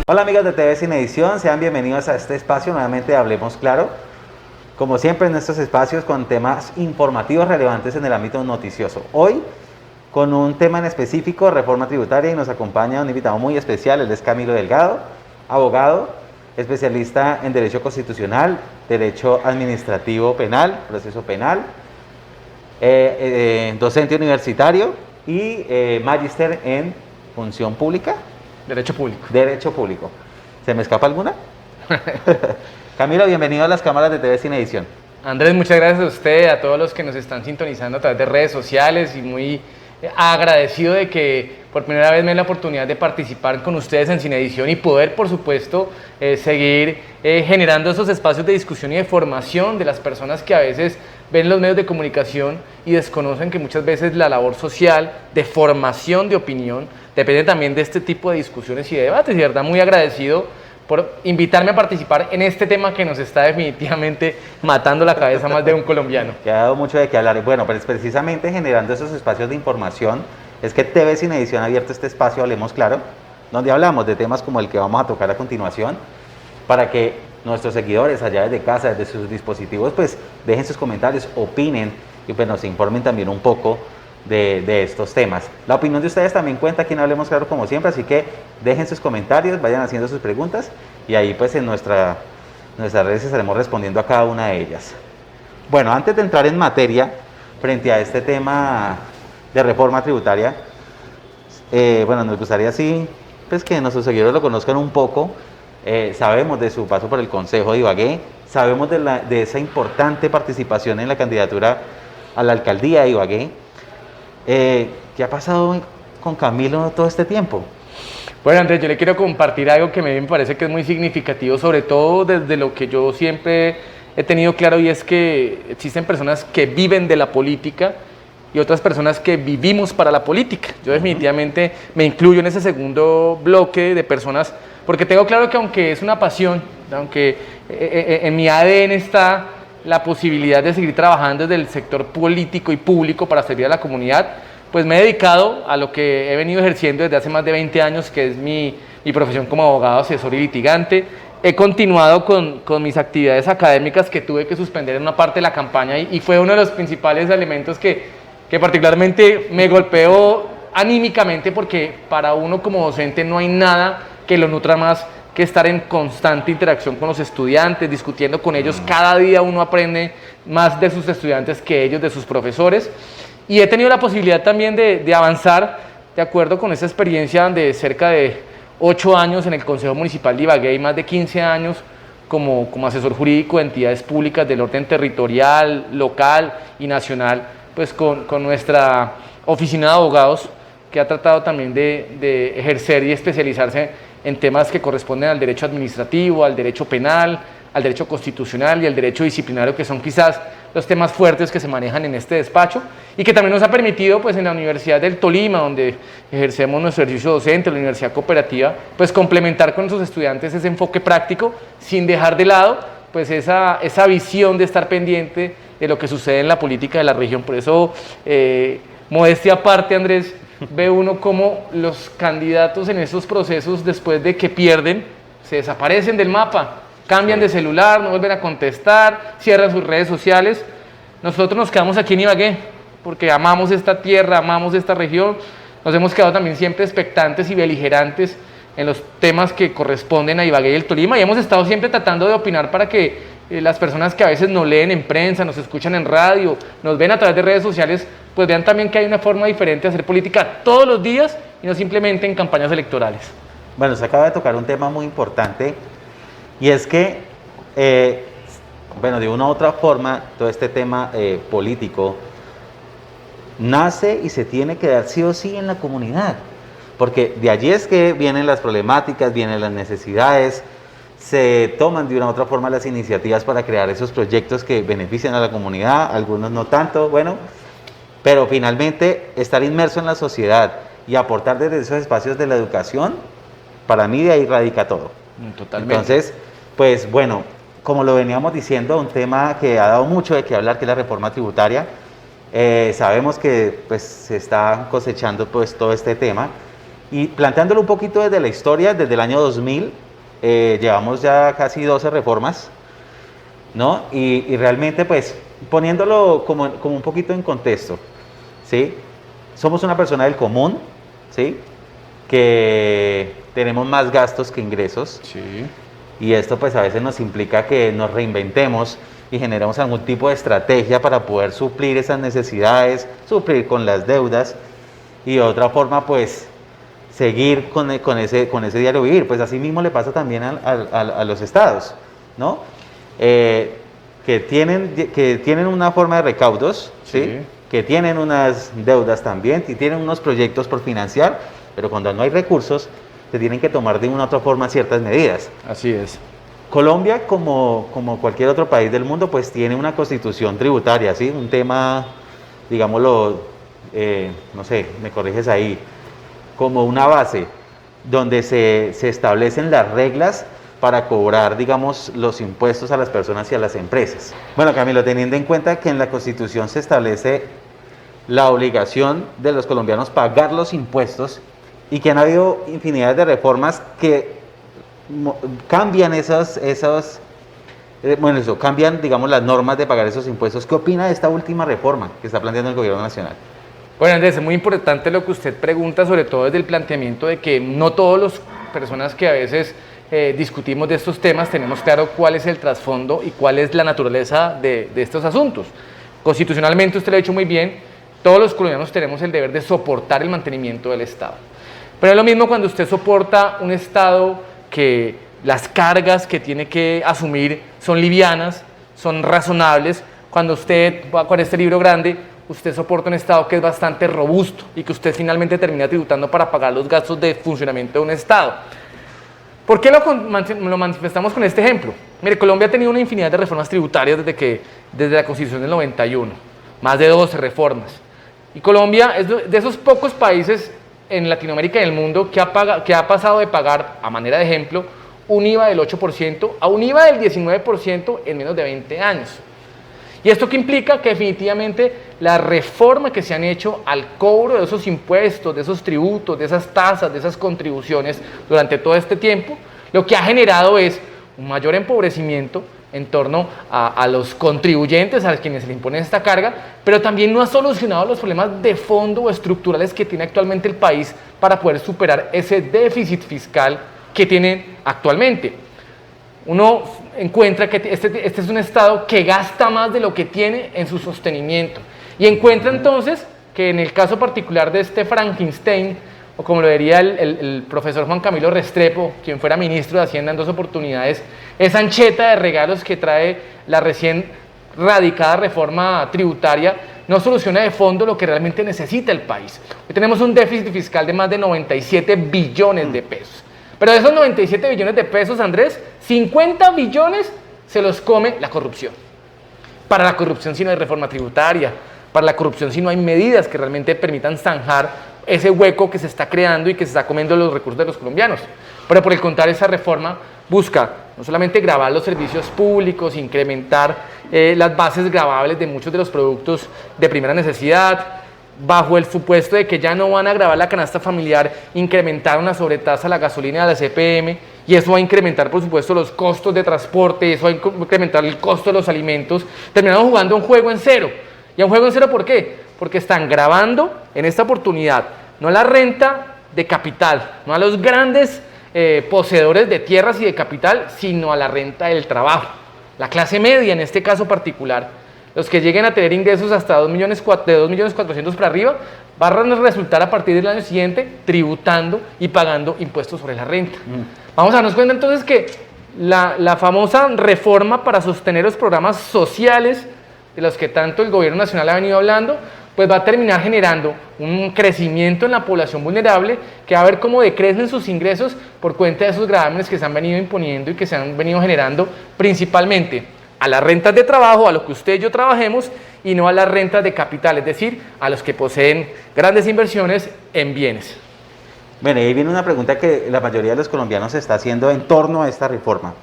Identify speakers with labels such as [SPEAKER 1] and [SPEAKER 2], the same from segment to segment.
[SPEAKER 1] Hola amigos de TV Sin Edición, sean bienvenidos a este espacio, nuevamente Hablemos Claro. Como siempre en estos espacios con temas informativos relevantes en el ámbito noticioso. Hoy con un tema en específico, reforma tributaria, y nos acompaña un invitado muy especial, él es Camilo Delgado, abogado, especialista en Derecho Constitucional, Derecho Administrativo Penal, Proceso Penal, docente universitario y magíster en Función Pública.
[SPEAKER 2] Derecho público.
[SPEAKER 1] Derecho público. ¿Se me escapa alguna? Camilo, bienvenido a las cámaras de TV Sin Edición.
[SPEAKER 2] Andrés, muchas gracias a usted, a todos los que nos están sintonizando a través de redes sociales y muy agradecido de que por primera vez me den la oportunidad de participar con ustedes en Sin Edición y poder, por supuesto, seguir generando esos espacios de discusión y de formación de las personas que a veces ven los medios de comunicación y desconocen que muchas veces la labor social de formación de opinión depende también de este tipo de discusiones y de debates. Y de verdad muy agradecido por invitarme a participar en este tema que nos está definitivamente matando la cabeza más de un colombiano.
[SPEAKER 1] Que ha dado mucho de qué hablar. Bueno, pues precisamente generando esos espacios de información es que TV Sin Edición ha abierto este espacio Hablemos Claro, donde hablamos de temas como el que vamos a tocar a continuación, para que nuestros seguidores allá desde casa, desde sus dispositivos, pues dejen sus comentarios, opinen y pues nos informen también un poco de estos temas. La opinión de ustedes también cuenta aquí en Hablemos Claro como siempre, así que dejen sus comentarios, vayan haciendo sus preguntas y ahí pues en nuestras redes estaremos respondiendo a cada una de ellas. Bueno, antes de entrar en materia frente a este tema de reforma tributaria, bueno, nos gustaría así pues que nuestros seguidores lo conozcan un poco. Sabemos de su paso por el Consejo de Ibagué, sabemos de esa importante participación en la candidatura a la alcaldía de Ibagué. ¿Qué ha pasado con Camilo todo este tiempo?
[SPEAKER 2] Bueno, Andrés, yo le quiero compartir algo que me parece que es muy significativo, sobre todo desde lo que yo siempre he tenido claro, y es que existen personas que viven de la política y otras personas que vivimos para la política. Yo definitivamente me incluyo en ese segundo bloque de personas, porque tengo claro que aunque es una pasión, aunque en mi ADN está la posibilidad de seguir trabajando desde el sector político y público para servir a la comunidad, pues me he dedicado a lo que he venido ejerciendo desde hace más de 20 años, que es mi profesión como abogado, asesor y litigante. He continuado con mis actividades académicas que tuve que suspender en una parte de la campaña y fue uno de los principales elementos que particularmente me golpeó anímicamente, porque para uno como docente no hay nada que lo nutra más que estar en constante interacción con los estudiantes, discutiendo con ellos. Cada día uno aprende más de sus estudiantes que ellos de sus profesores. Y he tenido la posibilidad también de avanzar de acuerdo con esa experiencia de cerca de 8 años en el Consejo Municipal de Ibagué y más de 15 años como asesor jurídico de entidades públicas del orden territorial, local y nacional, pues con nuestra oficina de abogados, que ha tratado también de ejercer y especializarse en temas que corresponden al derecho administrativo, al derecho penal, al derecho constitucional y al derecho disciplinario, que son quizás los temas fuertes que se manejan en este despacho, y que también nos ha permitido pues en la Universidad del Tolima, donde ejercemos nuestro ejercicio docente, la Universidad Cooperativa, pues complementar con nuestros estudiantes ese enfoque práctico, sin dejar de lado pues esa visión de estar pendiente de lo que sucede en la política de la región. Por eso, modestia aparte, Andrés, ve uno cómo los candidatos en estos procesos, después de que pierden, se desaparecen del mapa, cambian de celular, no vuelven a contestar, cierran sus redes sociales. Nosotros nos quedamos aquí en Ibagué porque amamos esta tierra, amamos esta región. Nos hemos quedado también siempre expectantes y beligerantes en los temas que corresponden a Ibagué y el Tolima, y hemos estado siempre tratando de opinar para que las personas que a veces nos leen en prensa, nos escuchan en radio, nos ven a través de redes sociales, pues vean también que hay una forma diferente de hacer política todos los días y no simplemente en campañas electorales.
[SPEAKER 1] Bueno, se acaba de tocar un tema muy importante, y es que, bueno, de una u otra forma, todo este tema político nace y se tiene que dar sí o sí en la comunidad, porque de allí es que vienen las problemáticas, vienen las necesidades, se toman de una u otra forma las iniciativas para crear esos proyectos que benefician a la comunidad, algunos no tanto, bueno, pero finalmente estar inmerso en la sociedad y aportar desde esos espacios de la educación, para mí de ahí radica todo.
[SPEAKER 2] Totalmente.
[SPEAKER 1] Entonces, pues bueno, como lo veníamos diciendo, un tema que ha dado mucho de qué hablar, que es la reforma tributaria. Sabemos que pues se está cosechando pues todo este tema, Y planteándolo un poquito desde la historia, desde el año 2000, llevamos ya casi 12 reformas, ¿no? Y realmente, pues, poniéndolo como un poquito en contexto, ¿sí? Somos una persona del común, ¿sí? Que tenemos más gastos que ingresos.
[SPEAKER 2] Sí.
[SPEAKER 1] Y esto pues a veces nos implica que nos reinventemos y generemos algún tipo de estrategia para poder suplir esas necesidades, suplir con las deudas y de otra forma pues seguir con ese diario vivir. Pues así mismo le pasa también a los estados, ¿no? Que tienen una forma de recaudos, ¿sí?
[SPEAKER 2] Sí.
[SPEAKER 1] Que tienen unas deudas también y tienen unos proyectos por financiar, pero cuando no hay recursos se tienen que tomar de una u otra forma ciertas medidas.
[SPEAKER 2] Así es.
[SPEAKER 1] Colombia, como cualquier otro país del mundo, pues tiene una constitución tributaria, ¿sí? Un tema, digámoslo, no sé, me corriges ahí, como una base donde se establecen las reglas para cobrar, digamos, los impuestos a las personas y a las empresas. Bueno, Camilo, teniendo en cuenta que en la Constitución se establece la obligación de los colombianos pagar los impuestos y que han habido infinidad de reformas que cambian cambian, digamos, las normas de pagar esos impuestos. ¿Qué opina de esta última reforma que está planteando el gobierno nacional?
[SPEAKER 2] Bueno, Andrés, es muy importante lo que usted pregunta, sobre todo desde el planteamiento de que no todas las personas que a veces discutimos de estos temas tenemos claro cuál es el trasfondo y cuál es la naturaleza de estos asuntos. Constitucionalmente, usted lo ha dicho muy bien, todos los colombianos tenemos el deber de soportar el mantenimiento del Estado. Pero es lo mismo cuando usted soporta un Estado que las cargas que tiene que asumir son livianas, son razonables. Cuando usted va con este libro grande, usted soporta un Estado que es bastante robusto y que usted finalmente termina tributando para pagar los gastos de funcionamiento de un Estado. ¿Por qué lo manifestamos con este ejemplo? Mire, Colombia ha tenido una infinidad de reformas tributarias desde la Constitución del 91, más de 12 reformas. Y Colombia es de esos pocos países en Latinoamérica y en el mundo que ha pasado de pagar, a manera de ejemplo, un IVA del 8% a un IVA del 19% en menos de 20 años. ¿Y esto qué implica? Que definitivamente la reforma que se han hecho al cobro de esos impuestos, de esos tributos, de esas tasas, de esas contribuciones durante todo este tiempo, lo que ha generado es un mayor empobrecimiento en torno a los contribuyentes, a quienes se le impone esta carga, pero también no ha solucionado los problemas de fondo o estructurales que tiene actualmente el país para poder superar ese déficit fiscal que tiene actualmente. Uno encuentra que este es un Estado que gasta más de lo que tiene en su sostenimiento y encuentra entonces que en el caso particular de este Frankenstein, o como lo diría el profesor Juan Camilo Restrepo, quien fuera ministro de Hacienda en 2 oportunidades, esa ancheta de regalos que trae la recién radicada reforma tributaria no soluciona de fondo lo que realmente necesita el país. Hoy tenemos un déficit fiscal de más de 97 billones de pesos. Pero de esos 97 billones de pesos, Andrés, 50 billones se los come la corrupción. Para la corrupción si no hay reforma tributaria, para la corrupción si no hay medidas que realmente permitan zanjar ese hueco que se está creando y que se está comiendo los recursos de los colombianos. Pero por el contrario, esa reforma busca no solamente gravar los servicios públicos, incrementar las bases gravables de muchos de los productos de primera necesidad, bajo el supuesto de que ya no van a gravar la canasta familiar, incrementar una sobretasa a la gasolina y a la CPM, y eso va a incrementar, por supuesto, los costos de transporte, eso va a incrementar el costo de los alimentos. Terminamos jugando un juego en cero. ¿Y un juego en cero por qué? Porque están grabando en esta oportunidad no la renta de capital, no a los grandes poseedores de tierras y de capital, sino a la renta del trabajo. La clase media, en este caso particular, los que lleguen a tener ingresos hasta 2.400.000 para arriba, van a resultar a partir del año siguiente tributando y pagando impuestos sobre la renta. Vamos a darnos cuenta entonces que la famosa reforma para sostener los programas sociales de los que tanto el gobierno nacional ha venido hablando, pues va a terminar generando un crecimiento en la población vulnerable que va a ver cómo decrecen sus ingresos por cuenta de esos gravámenes que se han venido imponiendo y que se han venido generando principalmente a las rentas de trabajo, a lo que usted y yo trabajemos, y no a las rentas de capital, es decir, a los que poseen grandes inversiones en bienes.
[SPEAKER 1] Bueno, ahí viene una pregunta que la mayoría de los colombianos se está haciendo en torno a esta reforma.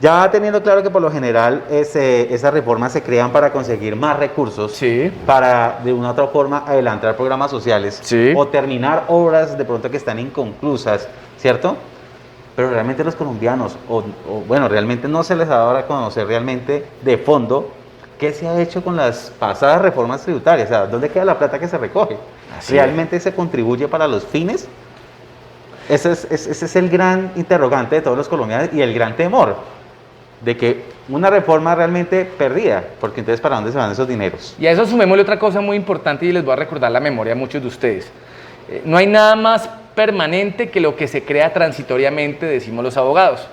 [SPEAKER 1] Ya teniendo claro que por lo general esas reformas se crean para conseguir más recursos,
[SPEAKER 2] Sí.
[SPEAKER 1] para de una u otra forma adelantar programas sociales
[SPEAKER 2] Sí.
[SPEAKER 1] o terminar obras de pronto que están inconclusas, ¿cierto? Pero realmente los colombianos, bueno, realmente no se les ha dado a conocer realmente de fondo qué se ha hecho con las pasadas reformas tributarias, o sea, ¿dónde queda la plata que se recoge?
[SPEAKER 2] Así
[SPEAKER 1] ¿Realmente se contribuye para los fines? Ese es el gran interrogante de todos los colombianos y el gran temor de que una reforma realmente perdida, porque entonces ¿para dónde se van esos dineros?
[SPEAKER 2] Y a eso sumémosle otra cosa muy importante y les voy a recordar la memoria a muchos de ustedes. No hay nada más permanente que lo que se crea transitoriamente, decimos los abogados.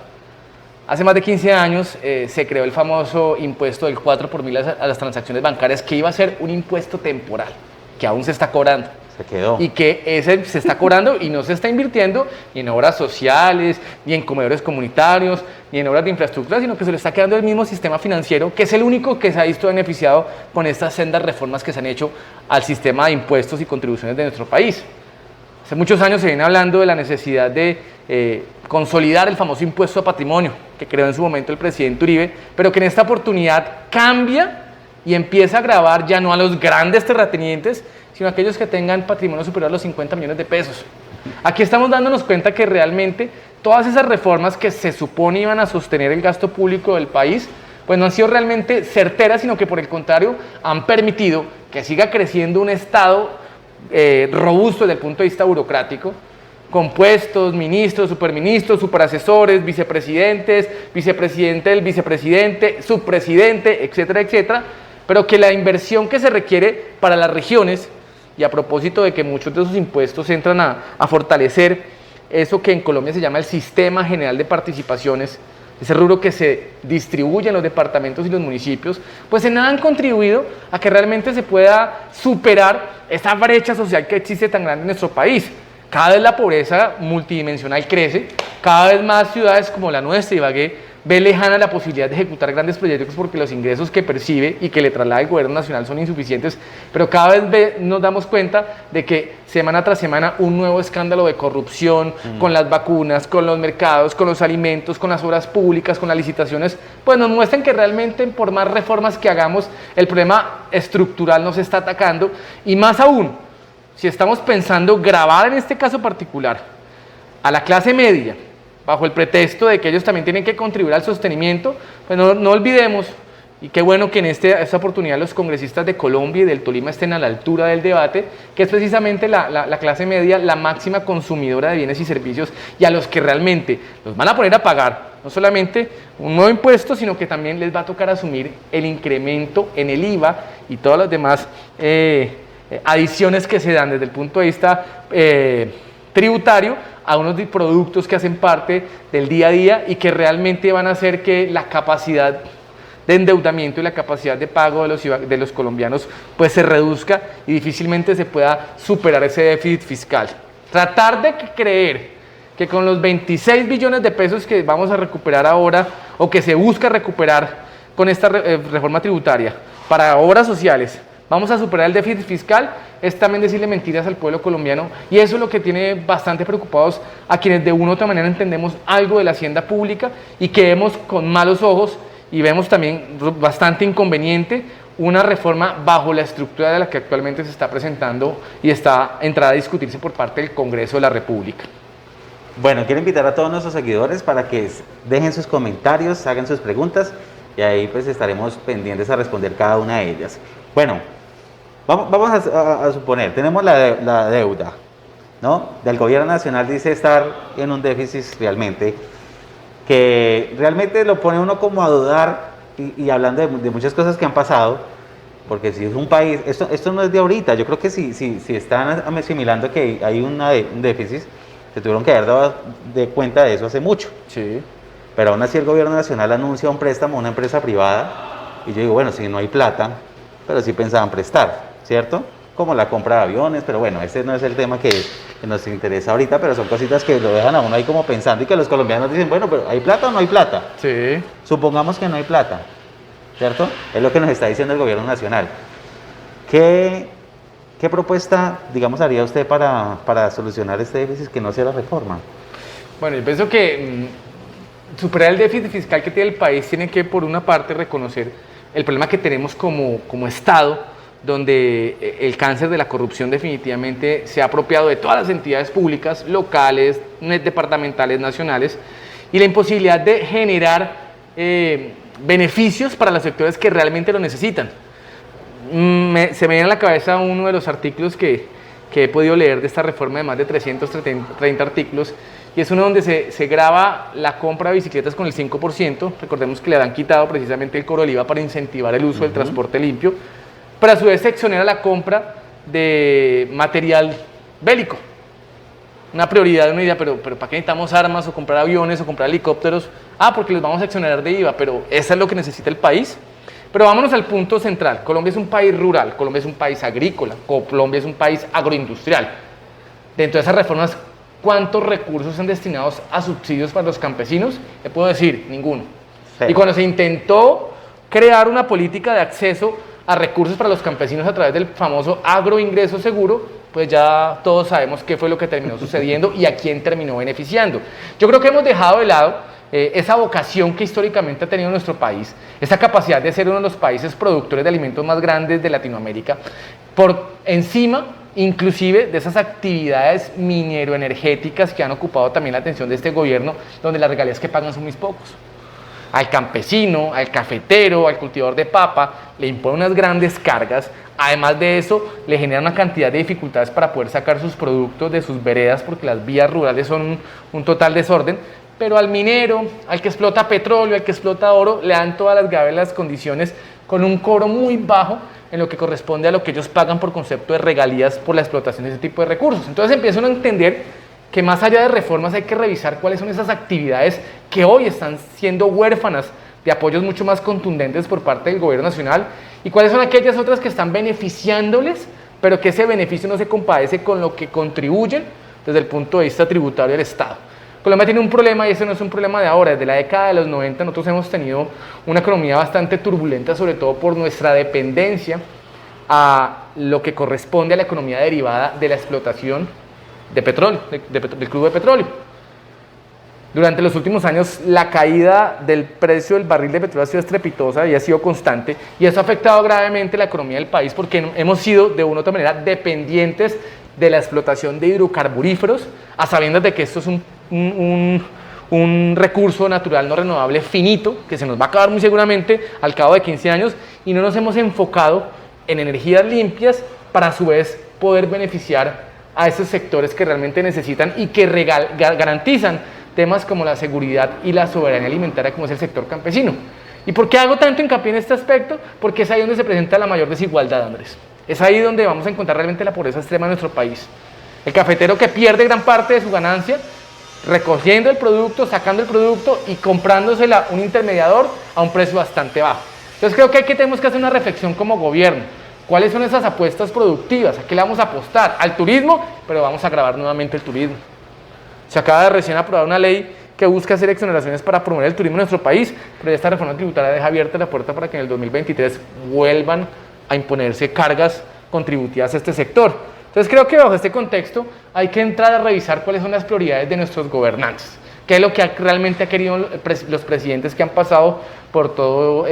[SPEAKER 2] Hace más de 15 años se creó el famoso impuesto del 4 por mil a las transacciones bancarias, que iba a ser un impuesto temporal, que aún se está cobrando.
[SPEAKER 1] Se quedó.
[SPEAKER 2] Y que ese se está cobrando y no se está invirtiendo ni en obras sociales, ni en comedores comunitarios, ni en obras de infraestructura, sino que se le está quedando el mismo sistema financiero, que es el único que se ha visto beneficiado con estas sendas reformas que se han hecho al sistema de impuestos y contribuciones de nuestro país. Hace muchos años se viene hablando de la necesidad de consolidar el famoso impuesto a patrimonio, que creó en su momento el presidente Uribe, pero que en esta oportunidad cambia y empieza a gravar ya no a los grandes terratenientes, sino a aquellos que tengan patrimonio superior a los 50 millones de pesos. Aquí estamos dándonos cuenta que realmente todas esas reformas que se supone iban a sostener el gasto público del país, pues no han sido realmente certeras, sino que por el contrario han permitido que siga creciendo un Estado robusto desde el punto de vista burocrático, con puestos, ministros, superministros, superasesores, vicepresidentes, vicepresidente del vicepresidente, subpresidente, etcétera, etcétera, pero que la inversión que se requiere para las regiones, y a propósito de que muchos de esos impuestos entran a fortalecer eso que en Colombia se llama el Sistema General de Participaciones, ese rubro que se distribuye en los departamentos y los municipios, pues en nada han contribuido a que realmente se pueda superar esa brecha social que existe tan grande en nuestro país. Cada vez la pobreza multidimensional crece, cada vez más ciudades como la nuestra, Ibagué, ve lejana la posibilidad de ejecutar grandes proyectos porque los ingresos que percibe y que le traslada el gobierno nacional son insuficientes, pero cada vez nos damos cuenta de que semana tras semana un nuevo escándalo de corrupción con las vacunas, con los mercados, con los alimentos, con las obras públicas, con las licitaciones, pues nos muestran que realmente por más reformas que hagamos, el problema estructural nos está atacando y más aún, si estamos pensando grabar en este caso particular a la clase media, bajo el pretexto de que ellos también tienen que contribuir al sostenimiento, pues no olvidemos, y qué bueno que en esta oportunidad los congresistas de Colombia y del Tolima estén a la altura del debate, que es precisamente la clase media la máxima consumidora de bienes y servicios y a los que realmente los van a poner a pagar, no solamente un nuevo impuesto, sino que también les va a tocar asumir el incremento en el IVA y todas las demás adiciones que se dan desde el punto de vista tributario a unos productos que hacen parte del día a día y que realmente van a hacer que la capacidad de endeudamiento y la capacidad de pago de los colombianos pues se reduzca y difícilmente se pueda superar ese déficit fiscal. Tratar de creer que con los 26 billones de pesos que vamos a recuperar ahora o que se busca recuperar con esta reforma tributaria para obras sociales vamos a superar el déficit fiscal, es también decirle mentiras al pueblo colombiano y eso es lo que tiene bastante preocupados a quienes de una u otra manera entendemos algo de la hacienda pública y que vemos con malos ojos y vemos también bastante inconveniente una reforma bajo la estructura de la que actualmente se está presentando y está entrada a discutirse por parte del Congreso de la República.
[SPEAKER 1] Bueno, quiero invitar a todos nuestros seguidores para que dejen sus comentarios, hagan sus preguntas y ahí pues estaremos pendientes a responder cada una de ellas. Bueno, vamos a suponer, tenemos la deuda, ¿no? Del gobierno nacional dice estar en un déficit realmente, que realmente lo pone uno como a dudar y hablando de muchas cosas que han pasado, porque si es un país, esto no es de ahorita, yo creo que si están asimilando que hay un déficit, se tuvieron que haber dado de cuenta de eso hace mucho.
[SPEAKER 2] Sí.
[SPEAKER 1] Pero aún así el gobierno nacional anuncia un préstamo a una empresa privada y yo digo, bueno, si no hay plata, pero sí pensaban prestar, ¿cierto? Como la compra de aviones, pero bueno, este no es el tema que nos interesa ahorita, pero son cositas que lo dejan a uno ahí como pensando y que los colombianos dicen, bueno, pero ¿hay plata o no hay plata?
[SPEAKER 2] Sí.
[SPEAKER 1] Supongamos que no hay plata, ¿cierto? Es lo que nos está diciendo el gobierno nacional. ¿Qué propuesta, digamos, haría usted para solucionar este déficit que no sea la reforma?
[SPEAKER 2] Bueno, yo pienso que superar el déficit fiscal que tiene el país tiene que, por una parte, reconocer el problema que tenemos como Estado, donde el cáncer de la corrupción definitivamente se ha apropiado de todas las entidades públicas, locales, departamentales, nacionales, y la imposibilidad de generar beneficios para los sectores que realmente lo necesitan. Se me viene a la cabeza uno de los artículos que he podido leer de esta reforma de más de 330 artículos, y es uno donde se grava la compra de bicicletas con el 5%, recordemos que le han quitado precisamente el cobro del IVA para incentivar el uso del transporte limpio, pero a su vez se exonera la compra de material bélico. Una prioridad de una idea, pero ¿para qué necesitamos armas o comprar aviones o comprar helicópteros? Porque los vamos a exonerar de IVA, pero ¿eso es lo que necesita el país? Pero vámonos al punto central. Colombia es un país rural, Colombia es un país agrícola, Colombia es un país agroindustrial. Dentro de esas reformas, ¿cuántos recursos son destinados a subsidios para los campesinos? Le puedo decir, ninguno. Sí. Y cuando se intentó crear una política de acceso a recursos para los campesinos a través del famoso agroingreso seguro, pues ya todos sabemos qué fue lo que terminó sucediendo y a quién terminó beneficiando. Yo creo que hemos dejado de lado esa vocación que históricamente ha tenido nuestro país, esa capacidad de ser uno de los países productores de alimentos más grandes de Latinoamérica, por encima inclusive de esas actividades mineroenergéticas que han ocupado también la atención de este gobierno, donde las regalías que pagan son muy pocos. Al campesino, al cafetero, al cultivador de papa, le impone unas grandes cargas. Además de eso, le genera una cantidad de dificultades para poder sacar sus productos de sus veredas, porque las vías rurales son un total desorden. Pero al minero, al que explota petróleo, al que explota oro, le dan todas las gabelas condiciones con un cobro muy bajo en lo que corresponde a lo que ellos pagan por concepto de regalías por la explotación de ese tipo de recursos. Entonces empiezan a entender que más allá de reformas hay que revisar cuáles son esas actividades que hoy están siendo huérfanas de apoyos mucho más contundentes por parte del gobierno nacional y cuáles son aquellas otras que están beneficiándoles, pero que ese beneficio no se compadece con lo que contribuyen desde el punto de vista tributario del Estado. Colombia tiene un problema y ese no es un problema de ahora. Desde la década de los 90 nosotros hemos tenido una economía bastante turbulenta, sobre todo por nuestra dependencia a lo que corresponde a la economía derivada de la explotación de petróleo, del crudo de petróleo. Durante los últimos años la caída del precio del barril de petróleo ha sido estrepitosa y ha sido constante, y eso ha afectado gravemente la economía del país porque hemos sido de una u otra manera dependientes de la explotación de hidrocarburíferos, a sabiendas de que esto es un recurso natural no renovable finito, que se nos va a acabar muy seguramente al cabo de 15 años, y no nos hemos enfocado en energías limpias para a su vez poder beneficiar a esos sectores que realmente necesitan y que garantizan temas como la seguridad y la soberanía alimentaria, como es el sector campesino. ¿Y por qué hago tanto hincapié en este aspecto? Porque es ahí donde se presenta la mayor desigualdad, Andrés. Es ahí donde vamos a encontrar realmente la pobreza extrema de nuestro país. El cafetero que pierde gran parte de su ganancia recogiendo el producto, sacando el producto y comprándosela a un intermediador a un precio bastante bajo. Entonces creo que aquí tenemos que hacer una reflexión como gobierno. ¿Cuáles son esas apuestas productivas? ¿A qué le vamos a apostar? Al turismo, pero vamos a grabar nuevamente el turismo. Se acaba de recién aprobar una ley que busca hacer exoneraciones para promover el turismo en nuestro país, pero esta reforma tributaria deja abierta la puerta para que en el 2023 vuelvan a imponerse cargas contributivas a este sector. Entonces creo que bajo este contexto hay que entrar a revisar cuáles son las prioridades de nuestros gobernantes, qué es lo que realmente han querido los presidentes que han pasado por todos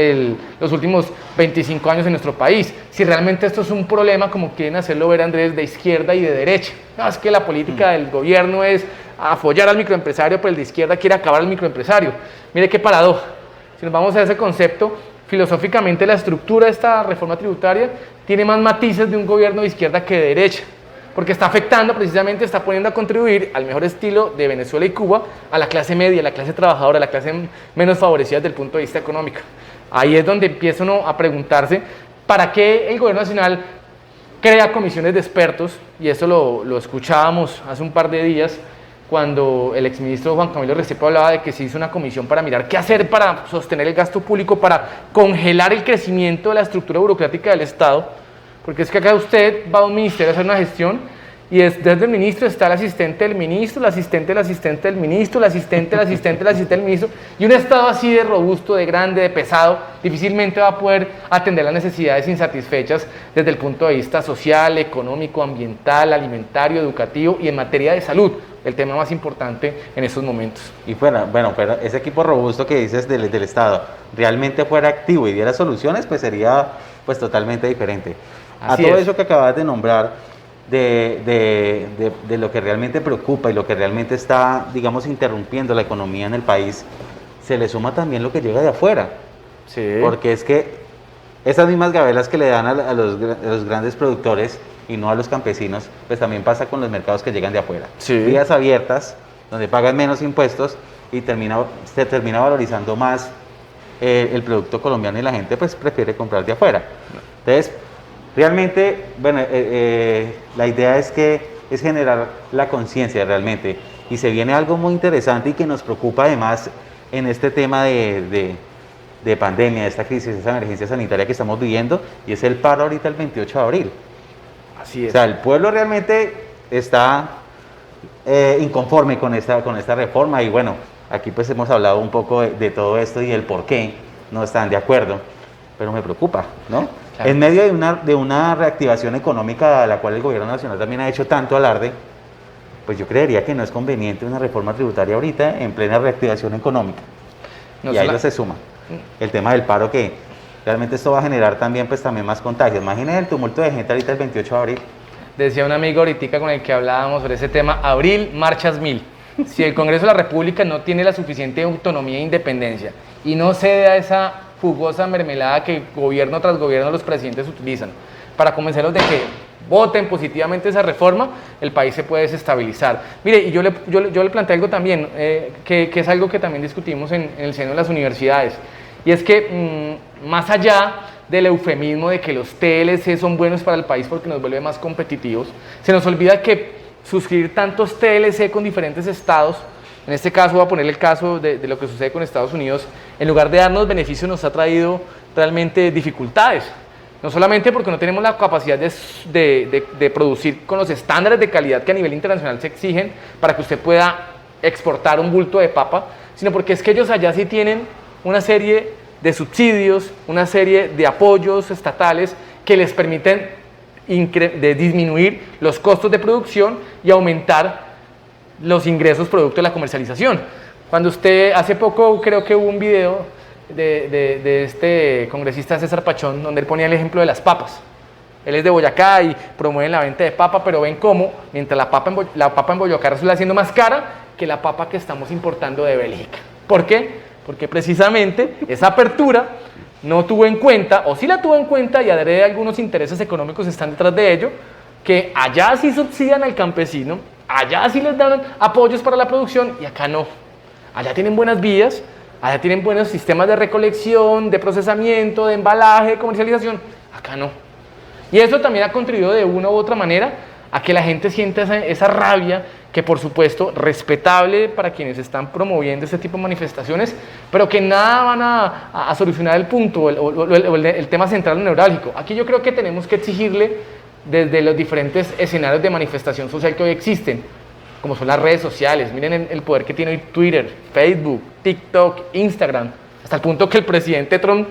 [SPEAKER 2] los últimos 25 años en nuestro país. Si realmente esto es un problema, como quieren hacerlo ver, Andrés, de izquierda y de derecha. No, es que la política del gobierno es apoyar al microempresario, pero el de izquierda quiere acabar al microempresario. Mire qué paradoja. Si nos vamos a ese concepto, filosóficamente la estructura de esta reforma tributaria tiene más matices de un gobierno de izquierda que de derecha, porque está afectando precisamente, está poniendo a contribuir al mejor estilo de Venezuela y Cuba a la clase media, a la clase trabajadora, a la clase menos favorecida desde el punto de vista económico. Ahí es donde empieza uno a preguntarse para qué el gobierno nacional crea comisiones de expertos, y eso lo escuchábamos hace un par de días cuando el exministro Juan Camilo Restrepo hablaba de que se hizo una comisión para mirar qué hacer para sostener el gasto público, para congelar el crecimiento de la estructura burocrática del Estado, porque es que acá usted va a un ministerio a hacer una gestión Y desde el ministro está el asistente del ministro, el asistente del asistente del ministro, el asistente del asistente del asistente del ministro. Y un Estado así de robusto, de grande, de pesado, difícilmente va a poder atender las necesidades insatisfechas desde el punto de vista social, económico, ambiental, alimentario, educativo y en materia de salud, el tema más importante en estos momentos.
[SPEAKER 1] Y fuera, bueno, pero ese equipo robusto que dices del Estado realmente fuera activo y diera soluciones, pues sería pues totalmente diferente.
[SPEAKER 2] Así
[SPEAKER 1] a todo
[SPEAKER 2] es.
[SPEAKER 1] eso que acabas de nombrar, de lo que realmente preocupa y lo que realmente está, digamos, interrumpiendo la economía en el país, se le suma también lo que llega de afuera.
[SPEAKER 2] Sí.
[SPEAKER 1] Porque es que esas mismas gabelas que le dan a los grandes productores y no a los campesinos, pues también pasa con los mercados que llegan de afuera.
[SPEAKER 2] Sí.
[SPEAKER 1] Vías abiertas, donde pagan menos impuestos y se termina valorizando más el producto colombiano y la gente pues prefiere comprar de afuera. Entonces, realmente, bueno, la idea es generar la conciencia realmente. Y se viene algo muy interesante y que nos preocupa además en este tema de pandemia, de esta crisis, de esta emergencia sanitaria que estamos viviendo, y es el paro ahorita el 28 de abril.
[SPEAKER 2] Así es.
[SPEAKER 1] O sea, el pueblo realmente está inconforme con esta reforma y bueno, aquí pues hemos hablado un poco de todo esto y el por qué no están de acuerdo, pero me preocupa, ¿no?
[SPEAKER 2] Claro.
[SPEAKER 1] En medio de una reactivación económica a la cual el gobierno nacional también ha hecho tanto alarde, pues yo creería que no es conveniente una reforma tributaria ahorita en plena reactivación económica.
[SPEAKER 2] No
[SPEAKER 1] y
[SPEAKER 2] sola-
[SPEAKER 1] ahí se suma el tema del paro, que realmente esto va a generar también pues también más contagios. Imaginen el tumulto de gente ahorita el 28 de abril.
[SPEAKER 2] Decía un amigo ahorita con el que hablábamos sobre ese tema, abril, marchas 1000. Si el Congreso de la República no tiene la suficiente autonomía e independencia y no cede a esa jugosa mermelada que gobierno tras gobierno los presidentes utilizan para convencerlos de que voten positivamente esa reforma, el país se puede desestabilizar. Mire, y yo le planteé algo también, que es algo que también discutimos en el seno de las universidades, y es que más allá del eufemismo de que los TLC son buenos para el país porque nos vuelve más competitivos, se nos olvida que suscribir tantos TLC con diferentes estados, en este caso voy a poner el caso de lo que sucede con Estados Unidos, en lugar de darnos beneficios nos ha traído realmente dificultades. No solamente porque no tenemos la capacidad de producir con los estándares de calidad que a nivel internacional se exigen para que usted pueda exportar un bulto de papa, sino porque es que ellos allá sí tienen una serie de subsidios, una serie de apoyos estatales que les permiten disminuir los costos de producción y aumentar los ingresos producto de la comercialización. Cuando usted, hace poco creo que hubo un video de este congresista César Pachón, donde él ponía el ejemplo de las papas. Él es de Boyacá y promueven la venta de papa, pero ven cómo, mientras la papa en Boyacá resulta siendo más cara que la papa que estamos importando de Bélgica. ¿Por qué? Porque precisamente esa apertura no tuvo en cuenta, o sí la tuvo en cuenta y adrede algunos intereses económicos están detrás de ello, que allá sí subsidian al campesino, allá sí les dan apoyos para la producción y acá no. Allá tienen buenas vías, allá tienen buenos sistemas de recolección, de procesamiento, de embalaje, de comercialización, acá no. Y eso también ha contribuido de una u otra manera a que la gente sienta esa rabia, que por supuesto respetable para quienes están promoviendo este tipo de manifestaciones, pero que nada van a solucionar el punto o el tema central neurálgico. Aquí yo creo que tenemos que exigirle desde los diferentes escenarios de manifestación social que hoy existen, como son las redes sociales. Miren el poder que tiene hoy Twitter, Facebook, TikTok, Instagram, hasta el punto que el presidente Trump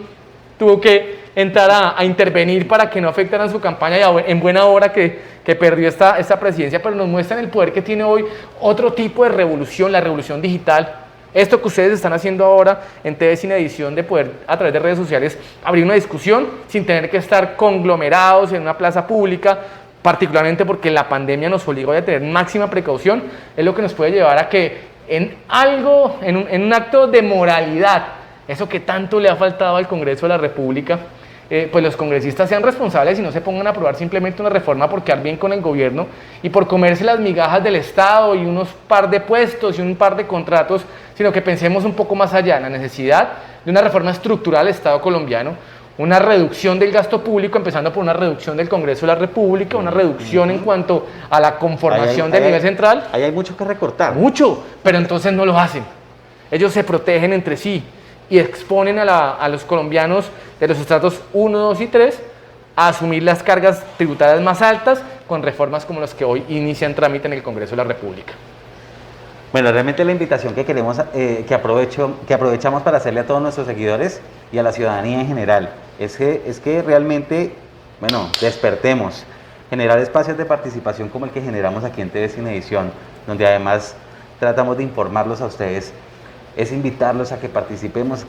[SPEAKER 2] tuvo que entrar a intervenir para que no afectaran su campaña y en buena hora que perdió esta presidencia, pero nos muestran el poder que tiene hoy otro tipo de revolución, la revolución digital. Esto que ustedes están haciendo ahora en TV Sin Edición, de poder a través de redes sociales abrir una discusión sin tener que estar conglomerados en una plaza pública, particularmente porque la pandemia nos obligó a tener máxima precaución, es lo que nos puede llevar a que en un acto de moralidad, eso que tanto le ha faltado al Congreso de la República, pues los congresistas sean responsables y no se pongan a aprobar simplemente una reforma por quedar bien con el gobierno y por comerse las migajas del Estado y unos par de puestos y un par de contratos, sino que pensemos un poco más allá en la necesidad de una reforma estructural del Estado colombiano, una reducción del gasto público, empezando por una reducción del Congreso de la República, una reducción en cuanto a la conformación del nivel central.
[SPEAKER 1] Ahí hay mucho que recortar.
[SPEAKER 2] Mucho, pero entonces no lo hacen. Ellos se protegen entre sí y exponen a los colombianos de los estratos 1, 2 y 3 a asumir las cargas tributarias más altas, con reformas como las que hoy inician trámite en el Congreso de la República.
[SPEAKER 1] Bueno, realmente la invitación que queremos, que aprovechamos para hacerle a todos nuestros seguidores y a la ciudadanía en general, es que realmente, bueno, despertemos, generar espacios de participación como el que generamos aquí en TV Cinevisión, donde además tratamos de informarlos a ustedes, es invitarlos a que participemos,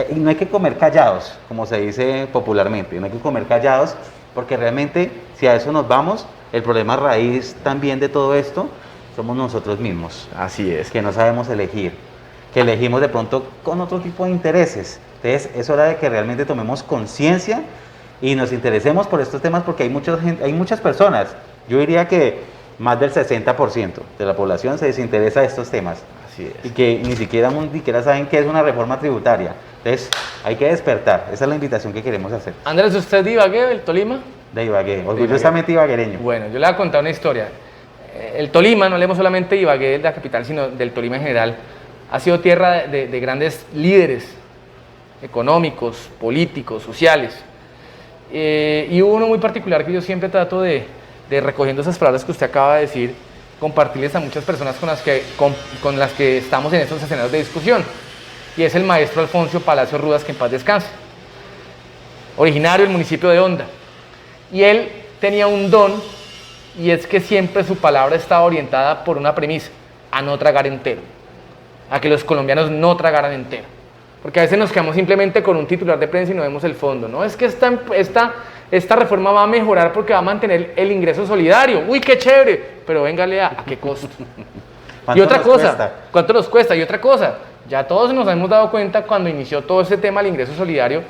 [SPEAKER 1] y no hay que comer callados, como se dice popularmente, no hay que comer callados, porque realmente si a eso nos vamos, el problema raíz también de todo esto somos nosotros mismos.
[SPEAKER 2] Así es.
[SPEAKER 1] Que no sabemos elegir, que elegimos de pronto con otro tipo de intereses. Entonces es hora de que realmente tomemos conciencia y nos interesemos por estos temas, porque hay muchas personas, yo diría que más del 60% de la población se desinteresa de estos temas.
[SPEAKER 2] Así es.
[SPEAKER 1] Y que ni siquiera saben qué es una reforma tributaria. Entonces hay que despertar, esa es la invitación que queremos hacer.
[SPEAKER 2] Andrés, ¿usted es de Ibagué, del Tolima?
[SPEAKER 1] De Ibagué, orgullosamente ibaguereño.
[SPEAKER 2] Bueno, yo le voy a contar una historia. El Tolima, no hablemos solamente de Ibagué, de la capital, sino del Tolima en general, ha sido tierra de grandes líderes económicos, políticos, sociales. Y hubo uno muy particular que yo siempre trato de recogiendo esas palabras que usted acaba de decir, compartirles a muchas personas con las que estamos en estos escenarios de discusión. Y es el maestro Alfonso Palacio Rudas, que en paz descanse. Originario del municipio de Honda. Y él tenía un don, y es que siempre su palabra estaba orientada por una premisa: a no tragar entero, a que los colombianos no tragaran entero, porque a veces nos quedamos simplemente con un titular de prensa y no vemos el fondo. No, es que esta reforma va a mejorar porque va a mantener el ingreso solidario. Uy, qué chévere, pero véngale a qué costo. Y otra cosa, ¿cuánto nos cuesta? Y otra cosa, ya todos nos hemos dado cuenta cuando inició todo ese tema del ingreso solidario,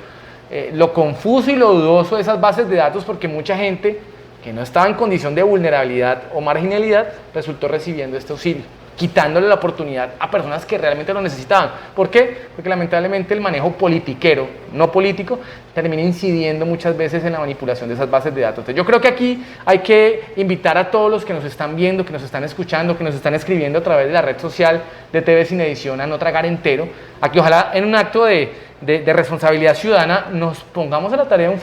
[SPEAKER 2] lo confuso y lo dudoso de esas bases de datos, porque mucha gente que no estaba en condición de vulnerabilidad o marginalidad resultó recibiendo este auxilio, quitándole la oportunidad a personas que realmente lo necesitaban. ¿Por qué? Porque lamentablemente el manejo politiquero, no político, termina incidiendo muchas veces en la manipulación de esas bases de datos. Entonces, yo creo que aquí hay que invitar a todos los que nos están viendo, que nos están escuchando, que nos están escribiendo a través de la red social de TV Cinevisión, a no tragar entero, a que ojalá en un acto de responsabilidad ciudadana nos pongamos a la tarea este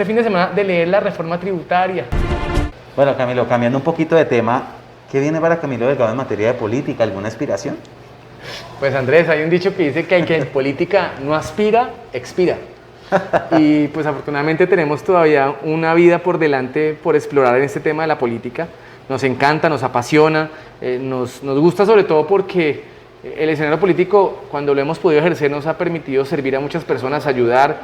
[SPEAKER 2] fin de semana, de leer la reforma tributaria.
[SPEAKER 1] Bueno, Camilo, cambiando un poquito de tema, ¿qué viene para Camilo Delgado en materia de política? ¿Alguna aspiración?
[SPEAKER 2] Pues Andrés, hay un dicho que dice que el que en política no aspira, expira. Y pues afortunadamente tenemos todavía una vida por delante por explorar en este tema de la política. Nos encanta, nos apasiona, nos gusta sobre todo porque el escenario político, cuando lo hemos podido ejercer, nos ha permitido servir a muchas personas, ayudar,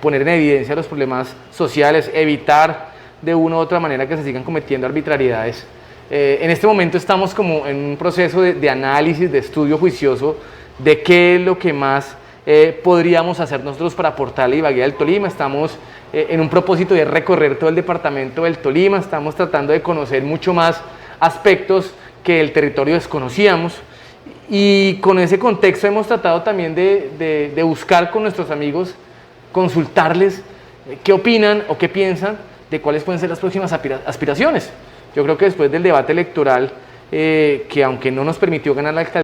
[SPEAKER 2] poner en evidencia los problemas sociales, evitar de una u otra manera que se sigan cometiendo arbitrariedades. En este momento estamos como en un proceso de análisis, de estudio juicioso de qué es lo que más podríamos hacer nosotros para aportarle a Ibagué del Tolima. Estamos en un propósito de recorrer todo el departamento del Tolima, estamos tratando de conocer mucho más aspectos que el territorio desconocíamos, y con ese contexto hemos tratado también de buscar con nuestros amigos, consultarles qué opinan o qué piensan de cuáles pueden ser las próximas aspiraciones. Yo creo que después del debate electoral, que aunque no nos permitió ganar la alcaldía,